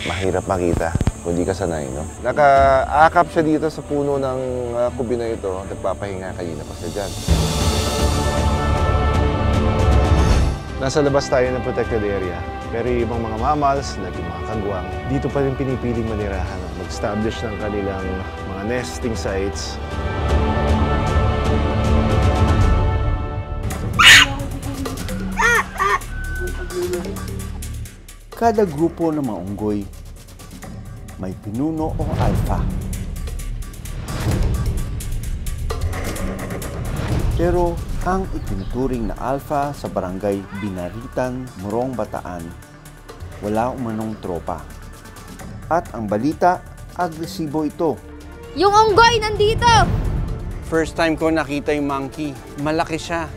mahirap makita kung di ka sanay, no? Nakaakap siya dito sa puno ng kubi na ito. Nagpapahinga kanina pa siya dyan. Nasa labas tayo ng protected area. Pero yung ibang mga mammals, like yung mga kagwang, dito pa rin pinipiling manirahan at mag-establish ng kanilang mga nesting sites. Kada grupo ng mga unggoy may pinuno o alpha. Pero ang itinuturing na alpha sa barangay Binaritan, Morong, Bataan, wala umanong tropa. At ang balita, agresibo ito. Yung unggoy nandito! First time ko nakita yung monkey. Malaki siya.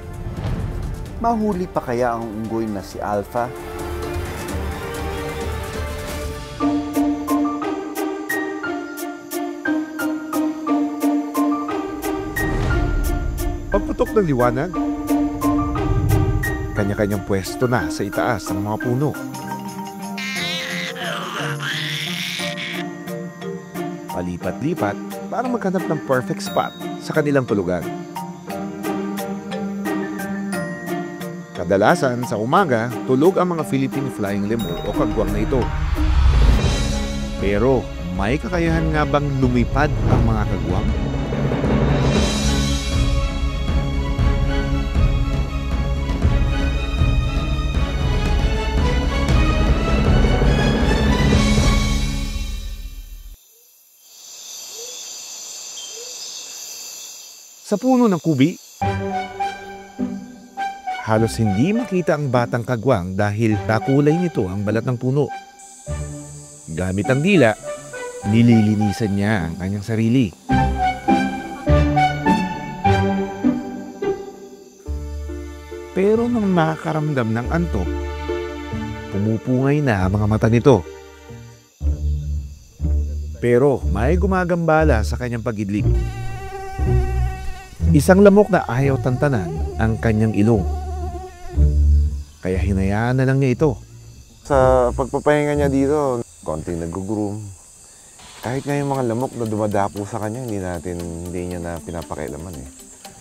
Mahuli pa kaya ang unggoy na si Alpha? Pagputok ng liwanag, kanya-kanyang pwesto na sa itaas ng mga puno. Palipat-lipat para maghanap ng perfect spot sa kanilang tulugan. Kadalasan sa umaga, tulog ang mga Philippine flying lemur o kagwang na ito. Pero may kakayahan nga bang lumipad ang mga kagwang? Sa puno ng kubi, halos hindi makita ang batang kagwang dahil kakulay nito ang balat ng puno. Gamit ang dila, nililinisan niya ang kanyang sarili. Pero nang makakaramdam ng antok, pumupungay na ang mga mata nito. Pero may gumagambala sa kanyang pagidlip. Isang lamok na ayaw tantanan ang kanyang ilong. Kaya hinayaan na lang niya ito. Sa pagpapahinga niya dito, konting nag-groom. Kahit nga yung mga lamok na dumadapo sa kanya, hindi niya na pinapakailaman eh.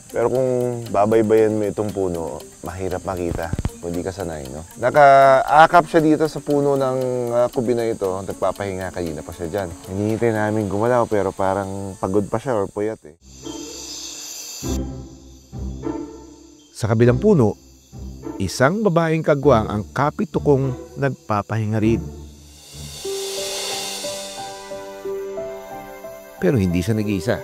Pero kung babaybayan mo itong puno, mahirap makita kung di ka sanay, no? Nakaakap siya dito sa puno ng kubi na ito. Nagpapahinga kanina pa siya dyan. Hinihintay namin gumalaw pero parang pagod pa siya or puyat eh. Sa kabilang puno, isang babaeng kagwang ang kapitukong nagpapahinga rin. Pero hindi siya nag-iisa.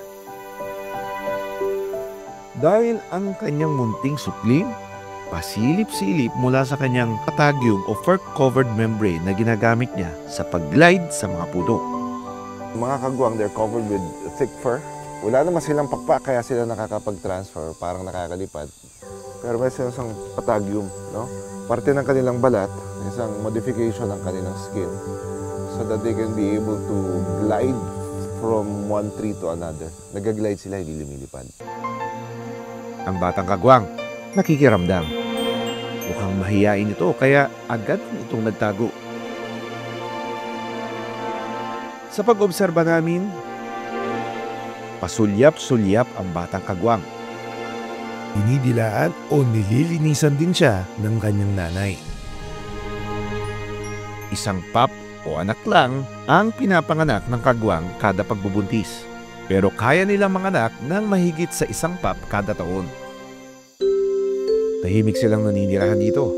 Dahil ang kanyang munting supling, pasilip-silip mula sa kanyang patagyum o fur-covered membrane na ginagamit niya sa pag-glide sa mga puno. Mga kagwang, they're covered with thick fur. Wala naman silang pakpak kaya sila nakakapag-transfer, parang nakakalipad. Pero may silang isang patagyum, no? Parte ng kanilang balat, isang modification ng kanilang skin so that they can be able to glide from one tree to another. Nag-glide sila, hindi lumilipad. Ang batang kagwang, nakikiramdam. Mukhang mahiyain ito kaya agad itong nagtago. Sa pag-obserba namin, pasulyap-sulyap ang batang kagwang. Dinidilaan o nililinisan din siya ng kanyang nanay. Isang pup o anak lang ang pinapanganak ng kagwang kada pagbubuntis. Pero kaya nilang manganak ng mahigit sa isang pup kada taon. Tahimik silang naninirahan dito.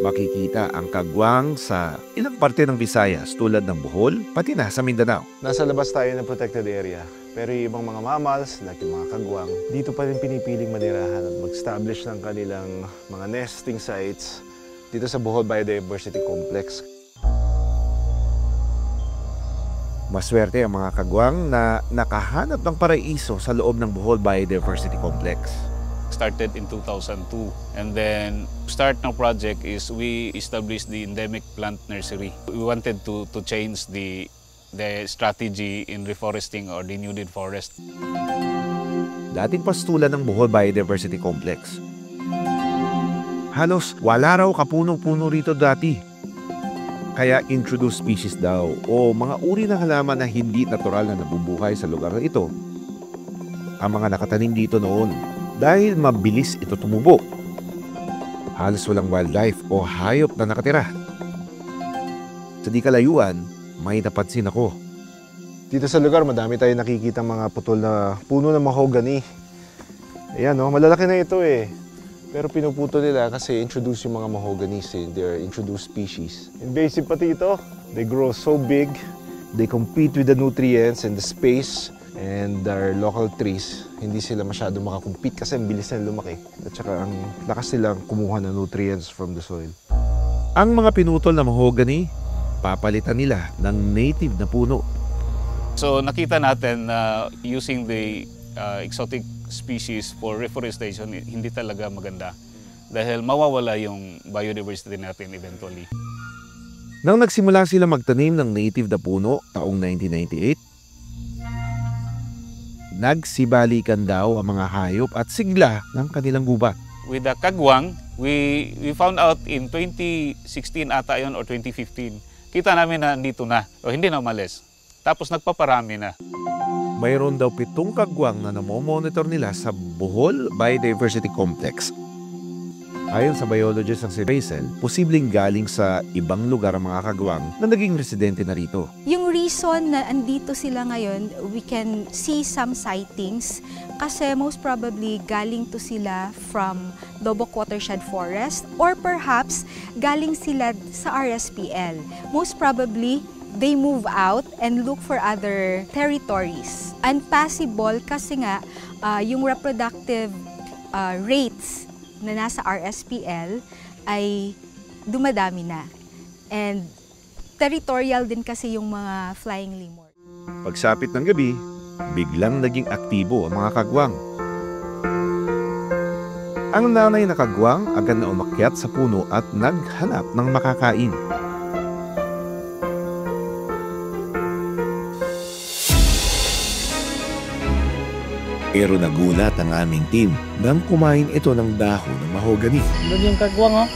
Makikita ang kagwang sa ilang parte ng Visayas tulad ng Bohol, pati na sa Mindanao. Nasa labas tayo ng protected area. Pero yung ibang mga mammals, like yung mga kagwang, dito pa rin pinipiling manirahan at mag-establish ng kanilang mga nesting sites dito sa Bohol Biodiversity Complex. Maswerte ang mga kagwang na nakahanap ng paraiso sa loob ng Bohol Biodiversity Complex. Started in 2002, and then start ng project is we established the endemic plant nursery. We wanted to change the strategy in reforesting or denuded forest. Dating pastulan ng Bohol Biodiversity Complex. Halos wala raw kapuno-puno rito dati. Kaya introduced species daw o mga uri ng halaman na hindi natural na nabubuhay sa lugar na ito ang mga nakatanim dito noon dahil mabilis ito tumubo. Halos walang wildlife o hayop na nakatira. Sa di kalayuan, may napansin ako. Dito sa lugar, madami tayong nakikita mga putol na puno ng mahogany. Ayan, no? Malalaki na ito eh. Pero pinuputo nila kasi introduce yung mga mahoganies eh. They're introduced species. Invasive pati ito. They grow so big. They compete with the nutrients and the space and our local trees. Hindi sila masyado makakompete kasi ang bilis na lumaki. At saka ang lakas nilang kumuha ng nutrients from the soil. Ang mga pinutol na mahogany, papalitan nila ng native na puno. So nakita natin na using the exotic species for reforestation, hindi talaga maganda. Dahil mawawala yung biodiversity natin eventually. Nang nagsimula sila magtanim ng native na puno taong 1998, nagsibalikan daw ang mga hayop at sigla ng kanilang gubat. With the kagwang, we found out in 2016 ata yun or 2015. Kita namin na nandito na o hindi na umalis. Tapos nagpaparami na. Mayroon daw 7 kagwang na namomonitor nila sa Bohol Biodiversity Complex. Ayon sa biologist ng si Basil, posibleng galing sa ibang lugar ang mga kagwang na naging residente na rito. Yung reason na andito sila ngayon, we can see some sightings kasi most probably galing to sila from Lobok Watershed Forest or perhaps galing sila sa RSPL. Most probably, they move out and look for other territories. And possible kasi nga yung reproductive rates na nasa RSPL ay dumadami na. And territorial din kasi yung mga flying lemur. Pagsapit ng gabi, biglang naging aktibo ang mga kagwang. Ang nanay na kagwang agad na umakyat sa puno at naghanap ng makakain. Pero nagulat ang aming team nang kumain ito ng dahon ng mahogany. Doon yung kagwang, oh.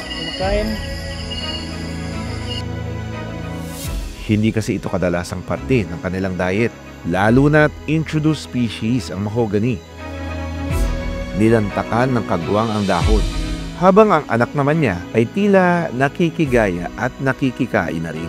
Kumakain. Hindi kasi ito kadalasang parte ng kanilang diet, lalo na't introduced species ang mahogany. Nilantakan ng kagwang ang dahon, habang ang anak naman niya ay tila nakikigaya at nakikikain na rin.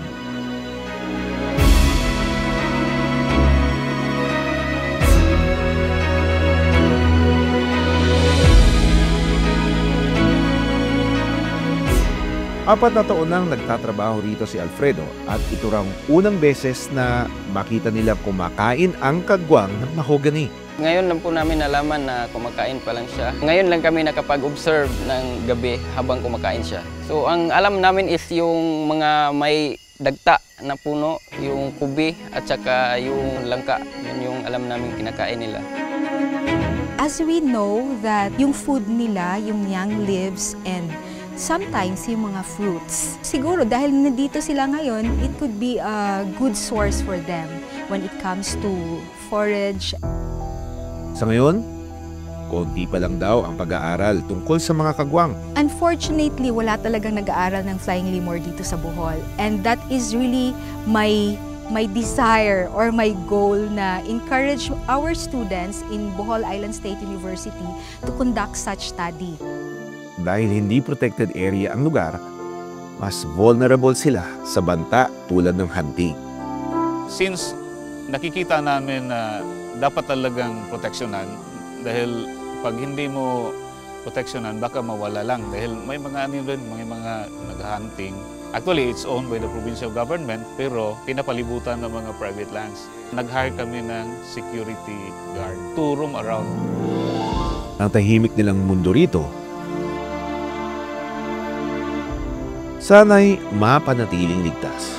Apat na taon nang nagtatrabaho rito si Alfredo at ito raw unang beses na makita nila kumakain ang kagwang ng mahogany. Ngayon lang po namin nalaman na kumakain pa lang siya. Ngayon lang kami nakapag-observe ng gabi habang kumakain siya. So ang alam namin is yung mga may dagta na puno, yung kubi at saka yung langka. Yun yung alam namin kinakain nila. As we know that yung food nila, yung young leaves and sometimes yung mga fruits. Siguro dahil nandito sila ngayon, it could be a good source for them when it comes to forage. Sa ngayon, konti pa lang daw ang pag-aaral tungkol sa mga kagwang. Unfortunately, wala talagang nag-aaral ng flying lemur dito sa Bohol. And that is really my desire or my goal na encourage our students in Bohol Island State University to conduct such study. Dahil hindi protected area ang lugar, mas vulnerable sila sa banta tulad ng hunting. Since nakikita namin na dapat talagang proteksyonan dahil pag hindi mo proteksyonan baka mawala lang dahil may mga may mga nag-hunting. Actually, it's owned by the provincial government pero pinapalibutan ng mga private lands. Nag-hire kami ng security guard to roam around. Ang tahimik nilang mundo rito, sana'y mapanatiling ligtas.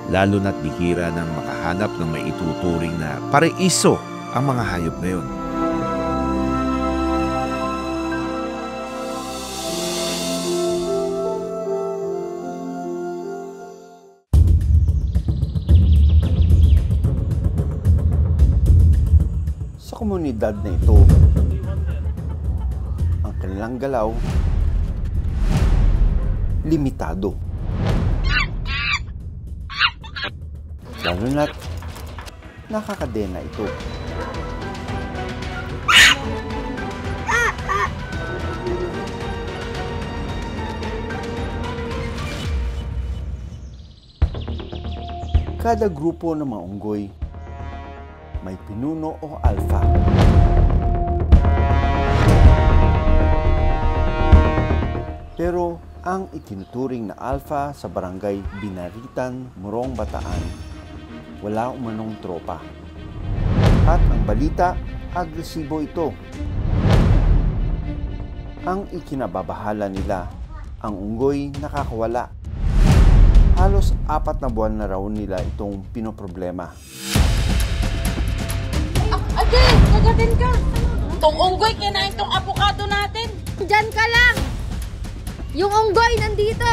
Lalo na't bihira nang makahanap ng may ituturing na paraiso ang mga hayop na yun. Sa komunidad na ito, kanilang galaw limitado. Lalo na't nakakadena ito. Kada grupo ng mga unggoy may pinuno o alpha. Pero ang itinuturing na alpha sa barangay Binaritan, Morong, Bataan, wala umanong tropa. At ang balita, agresibo ito. Ang ikinababahala nila, ang unggoy nakakawala. Halos 4 na buwan na raw nila itong pinoproblema. Ate, kagatin ka! Itong unggoy, kinain itong avocado natin! Diyan ka lang! Yung unggoy nandito!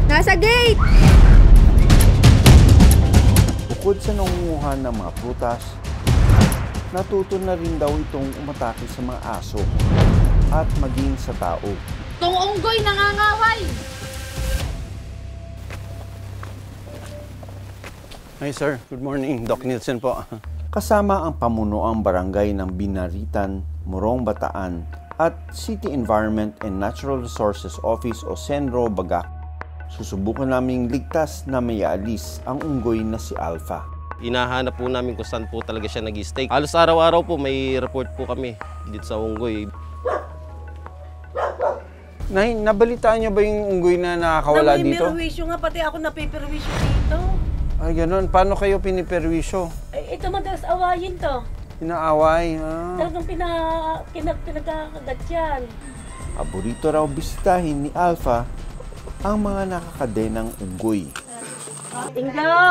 Nasa gate! Bukod sa nangunguhan ng mga prutas, natuto na rin daw itong umatake sa mga aso at maging sa tao. Itong unggoy nangangaway! Hi sir, good morning. Doc Nielsen po. Kasama ang pamunuang barangay ng Binaritan, Morong, Bataan at City Environment and Natural Resources Office o Senro, Bagak, susubukan naming ligtas na may aalis ang unggoy na si Alpha. Hinahanap po namin kung saan po talaga siya nag-stay. Halos araw-araw po may report po kami dito sa unggoy. Nay, nabalitaan niyo ba yung unggoy na nakakawala dito? Napiperwisyo nga, pati ako napiperwisyo dito. Ay, ganun. Paano kayo piniperwisyo? Ito madalas awayin to. Inaaway, Talagang pinagkakagat yan. Paborito raw bisitahin ni Alpha ang mga nakakadenang unggoy. Ingo!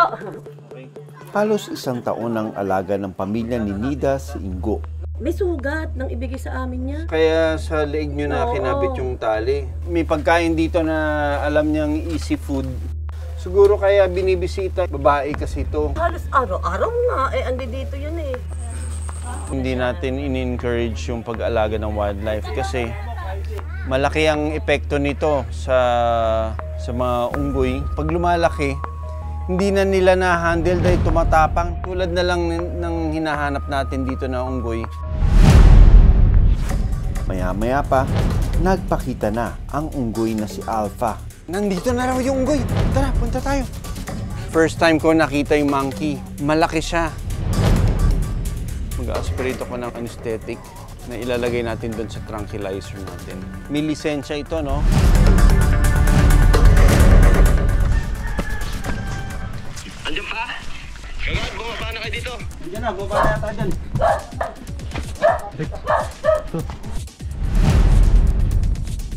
Halos 1 taon ang alaga ng pamilya ni Nida si Ingo. May sugat nang ibigay sa amin niya. Kaya sa leeg nyo na Oo. kinabit yung tali. May pagkain dito na alam niyang easy food. Siguro kaya binibisita. Babae kasi ito. Halos araw-araw nga. Andi dito yun eh. Hindi natin in-encourage yung pag-alaga ng wildlife kasi malaki ang epekto nito sa mga unggoy. Pag lumalaki, hindi na nila na-handle dahil tumatapang. Tulad na lang ng hinahanap natin dito na unggoy. Maya-maya pa, nagpakita na ang unggoy na si Alpha. Nandito na raw yung unggoy. Tara, punta tayo. First time ko nakita yung monkey. Malaki siya. Mag-aspirate ako ng anesthetic na ilalagay natin doon sa tranquilizer natin. May lisensya ito, no? Andiyan pa? Kagad, bumaba na kayo dito. Diyan na, bumaba na yata dyan.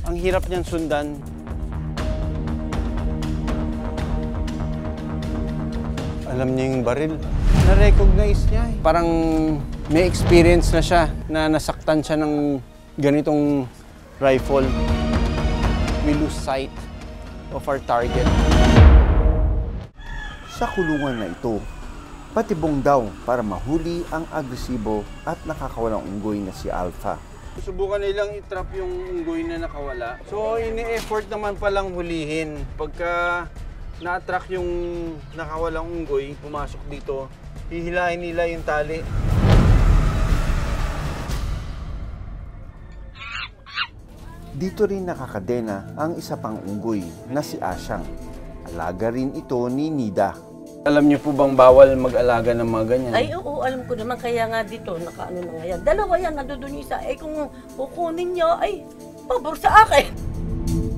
Ang hirap niyan sundan. Alam niya yung baril. Na-recognize niya. Parang may experience na siya na nasaktan siya ng ganitong rifle. We lose sight of our target. Sa kulungan na ito, patibong daw para mahuli ang agresibo at nakakawalang unggoy na si Alpha. Subukan nilang i-trap yung unggoy na nakawala. So, ini-effort naman palang hulihin. Pagka na-attract yung nakawalang unggoy, pumasok dito, hihilahin nila yung tali. Dito rin nakakadena ang isa pang unggoy na si Asyang. Alaga rin ito ni Nida. Alam niyo po bang bawal mag-alaga ng mga ganyan? Ay, oo, alam ko naman. Kaya nga dito, nakaano na nga yan. 2 yan, nandoon yung isa. Eh, kung kukunin nyo, ay, pabor sa akin.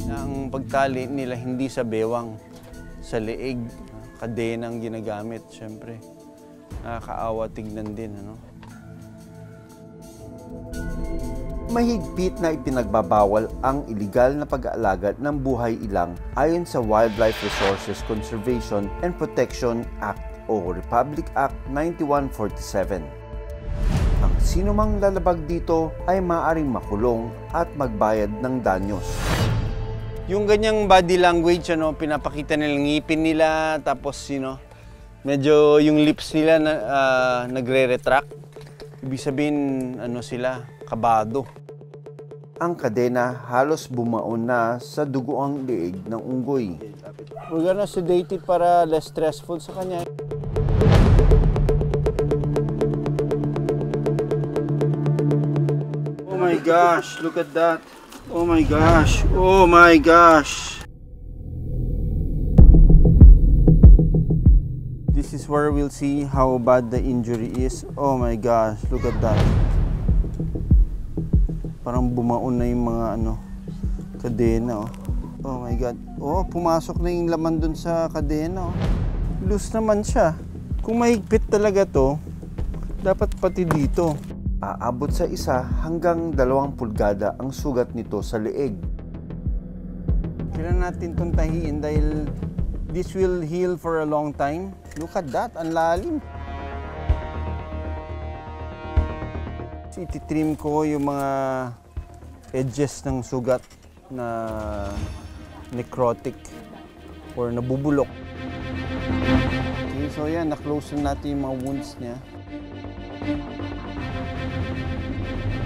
Ang pagtali nila hindi sa bewang, sa leeg, kadenang ginagamit, syempre. Nakakaawa tignan din, ano? Mahigpit na ipinagbabawal ang iligal na pag-aalaga ng buhay ilang ayon sa Wildlife Resources Conservation and Protection Act o Republic Act 9147. Ang sinumang lalabag dito ay maaaring makulong at magbayad ng danyos. Yung ganyang body language, ano, pinapakita nilang ngipin nila, tapos, medyo yung lips nila na, nagre-retract. Ibig sabihin, ano sila, kabado. Ang kadena halos bumaon na sa dugoang leeg ng unggoy. We're gonna sedate it para less stressful sa kanya. Oh my gosh, look at that. Oh my gosh, oh my gosh. This is where we'll see how bad the injury is. Oh my gosh, look at that. Parang bumaon na yung mga kadena. Oh my God. Oh, pumasok na yung laman dun sa kadena. Loose naman siya. Kung mahigpit talaga to, dapat pati dito. Aabot sa 1 hanggang 2 pulgada ang sugat nito sa leeg. Kailangan natin itong tahiin dahil this will heal for a long time. Look at that, ang lalim. Ititrim ko yung mga edges ng sugat na necrotic or nabubulok. Okay, so yan, na-close na natin yung mga wounds niya.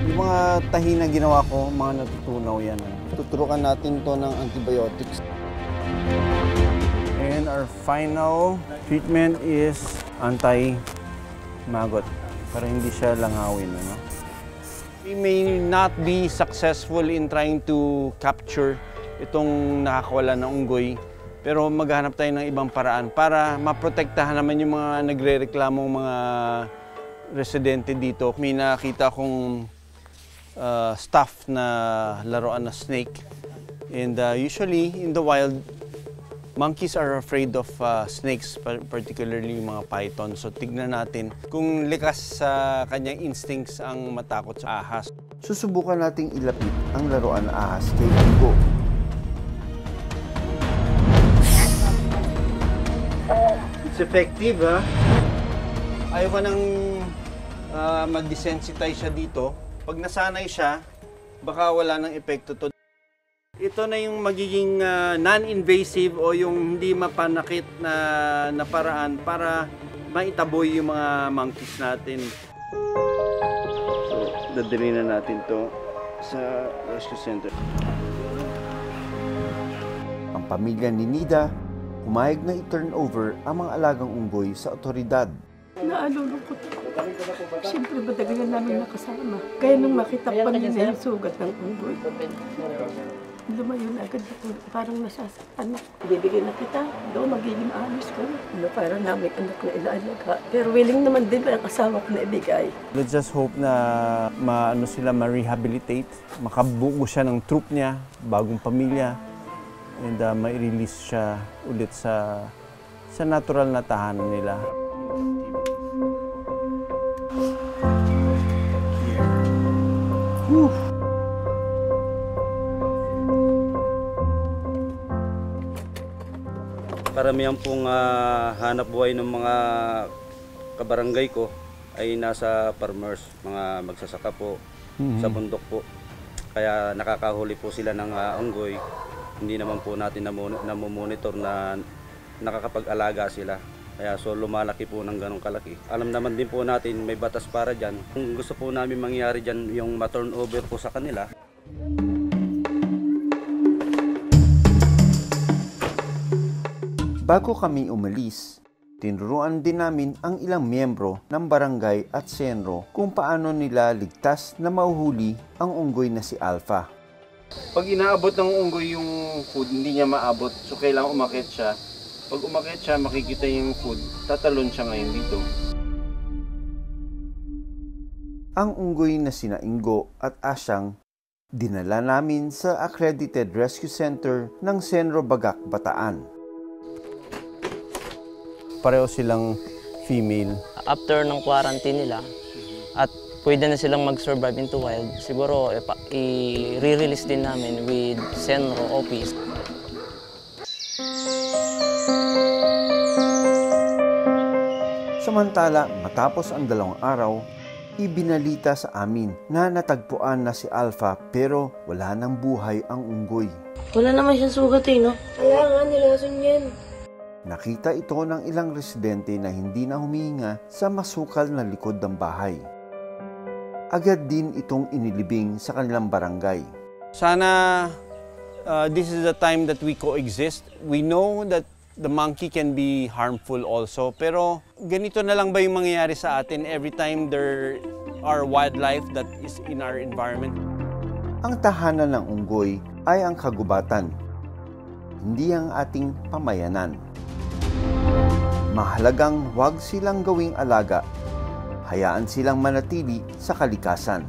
Yung mga tahi na ginawa ko, mga natutunaw yan. Tuturukan natin to ng antibiotics. And our final treatment is anti-maggot para hindi siya langawin. We may not be successful in trying to capture itong nakakawala ng unggoy, pero maghanap tayo ng ibang paraan para maprotektahan naman yung mga nagre-reklamong mga residente dito. May nakita akong stuff na laruan na snake, and usually in the wild, monkeys are afraid of snakes, particularly yung mga python. So tignan natin kung likas sa kanyang instincts ang matakot sa ahas. Susubukan nating ilapit ang laruan na ahas kay Unggo. It's effective, ha? Ayaw ka nang mag-desensitize siya dito. Pag nasanay siya, baka wala ng epekto to. Ito na yung magiging non-invasive o yung hindi mapanakit na paraan para maitaboy yung mga monkeys natin. So, dadali na natin to sa rescue center. Ang pamilya ni Nida, pumayag na i-turn over ang mga alagang unggoy sa otoridad. Naalulungkot ako. Siyempre, matagal na namin nakasama. Kaya nung makita pa nila yung sugat ng unggoy, lumayo na agad ako. Parang nasasaktan ako. Bibigyan na kita. Daw, magiging ayos ko. Parang namin anak na ilaalaga. Pero willing naman din ang asawa ko na ibigay. Let's just hope na ma-rehabilitate. Makabuo siya ng troop niya, bagong pamilya. And ma-release siya ulit sa natural na tahanan nila. Whew. Karamihan pong hanap buhay ng mga kabarangay ko ay nasa farmers, mga magsasaka po, sa bundok po. Kaya nakakahuli po sila ng unggoy. Hindi naman po natin namomonitor na nakakapag-alaga sila. Kaya so lumalaki po ng ganong kalaki. Alam naman din po natin may batas para dyan. Kung gusto po namin mangyari dyan yung ma-turnover po sa kanila. Bago kami umalis, tinuruan din namin ang ilang miyembro ng barangay at senro kung paano nila ligtas na mahuhuli ang unggoy na si Alpha. Pag inaabot ng unggoy yung food, hindi niya maabot. So kailangan umakyat siya. Pag umakyat siya, makikita yung food, tatalon siya ngayon dito. Ang unggoy na sina Ingo at Asyang dinala namin sa Accredited Rescue Center ng Senro Bagak, Bataan. Pareho silang female. After ng quarantine nila at pwede na silang mag-survive into wild, siguro i-release din namin with Senro office. Samantala, matapos ang 2 araw, ibinalita sa amin na natagpuan na si Alpha pero wala nang buhay ang unggoy. Wala naman siyang sugat no? Kaya nga, nilason yan. Nakita ito ng ilang residente na hindi na humihinga sa masukal na likod ng bahay. Agad din itong inilibing sa kanilang barangay. Sana this is the time that we coexist. We know that the monkey can be harmful also, pero ganito na lang ba yung mangyayari sa atin every time there are wildlife that is in our environment? Ang tahanan ng unggoy ay ang kagubatan, hindi ang ating pamayanan. Mahalagang huwag silang gawing alaga, hayaan silang manatili sa kalikasan.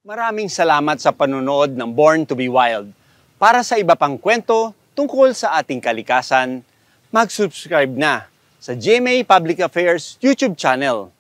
Maraming salamat sa panonood ng Born to be Wild. Para sa iba pang kwento tungkol sa ating kalikasan, mag-subscribe na sa GMA Public Affairs YouTube channel.